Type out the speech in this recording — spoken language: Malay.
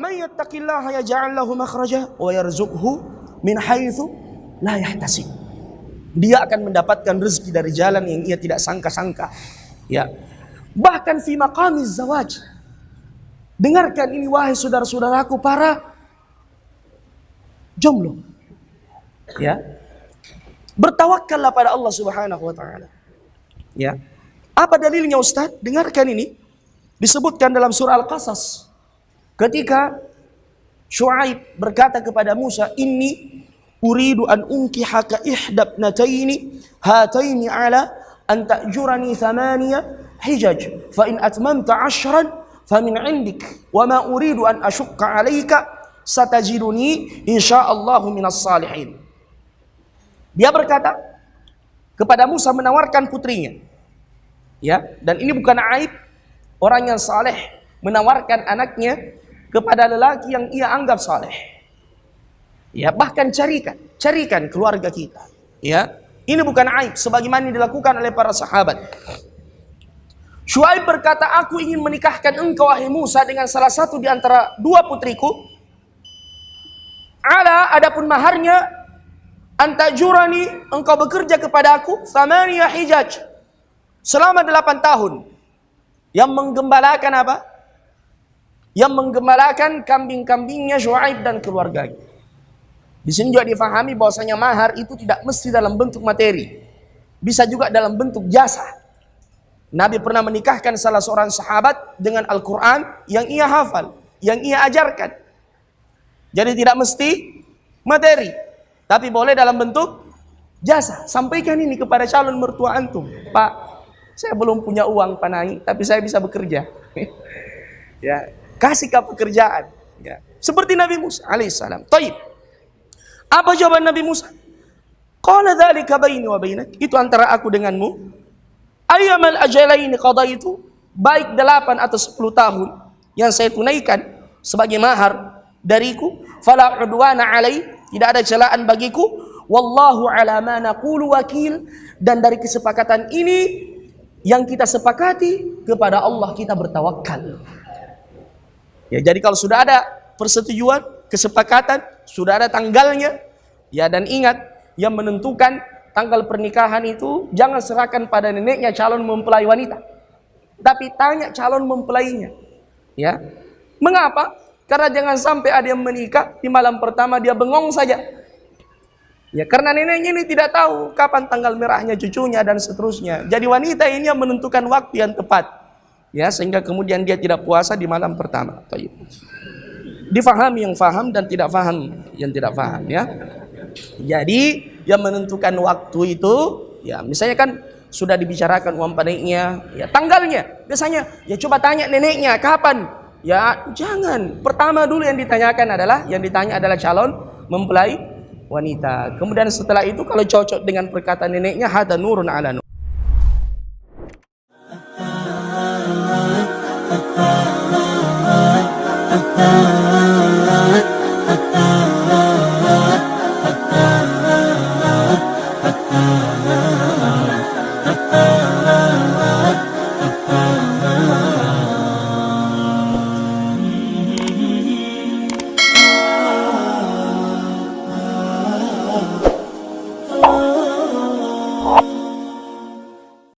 may yattaqillaha yaj'al lahu makhraja wa yarzuqhu min haitsu la yahtasib. Dia akan mendapatkan rezeki dari jalan yang ia tidak sangka-sangka. Ya. Bahkan fi maqamiz zawaj. Dengarkan ini wahai saudara-saudaraku para jomblo. Ya. Bertawakkallah pada Allah Subhanahu wa taala. Ya. Apa dalilnya Ustaz? Dengarkan ini. Disebutkan dalam surah Al-Qasas. Ketika Syuaib berkata kepada Musa, "Inni uridu an unkihaka ihdab nataini hataini ala an ta'jurani thamaniya hijaj fa in atmamta 'ashran famin 'indik wa ma uridu an ashukka 'alaika satajiduni insyaallahu minas salihin." Dia berkata kepada Musa menawarkan putrinya. Ya, dan ini bukan aib orang yang saleh menawarkan anaknya kepada lelaki yang ia anggap saleh. Ya, bahkan carikan keluarga kita. Ya, ini bukan aib sebagaimana dilakukan oleh para sahabat. Syuaib berkata, "Aku ingin menikahkan engkau wahai Musa dengan salah satu di antara dua putriku. Adapun maharnya antajurani, engkau bekerja kepada aku thamaniya hijaj selama 8 tahun." Yang menggembalakan apa? Yang menggembalakan kambing-kambingnya Syuaib dan keluarganya. Di sini juga difahami bahwasanya mahar itu tidak mesti dalam bentuk materi. Bisa juga dalam bentuk jasa. Nabi pernah menikahkan salah seorang sahabat dengan Al-Quran yang ia hafal, yang ia ajarkan. Jadi tidak mesti materi, tapi boleh dalam bentuk jasa. Sampaikan ini kepada calon mertua antum. "Pak, saya belum punya uang panai, tapi saya bisa bekerja." Ya, kasih pekerjaan. Ya. Seperti Nabi Musa alaihissalam. Taib. Apa jawaban Nabi Musa? Qala dzalika baini wa bainak. Itu antara aku denganmu. Ayyamal ajalaini qadaitu. Baik 8 atau 10 tahun yang saya tunaikan sebagai mahar dariku, fala udwana alai, tidak ada celaan bagiku. Wallahu ala ma naqulu wakil. Dan dari kesepakatan ini yang kita sepakati, kepada Allah kita bertawakal. Ya, jadi kalau sudah ada persetujuan, kesepakatan, sudah ada tanggalnya, ya, dan ingat yang menentukan tanggal pernikahan itu jangan serahkan pada neneknya calon mempelai wanita, tapi tanya calon mempelainya. Ya, mengapa? Karena jangan sampai ada yang menikah di malam pertama dia bengong saja. Ya, karena neneknya ini tidak tahu kapan tanggal merahnya cucunya dan seterusnya. Jadi wanita ini yang menentukan waktu yang tepat. Ya, sehingga kemudian dia tidak puasa di malam pertama. Difahami yang faham dan tidak faham yang tidak faham, ya. Jadi yang menentukan waktu itu, ya, misalnya kan sudah dibicarakan uang panainya, ya, tanggalnya. Biasanya ya coba tanya neneknya kapan. Ya, jangan. Pertama dulu yang ditanya adalah calon mempelai wanita. Kemudian setelah itu kalau cocok dengan perkataan neneknya, hada nurun ala nur.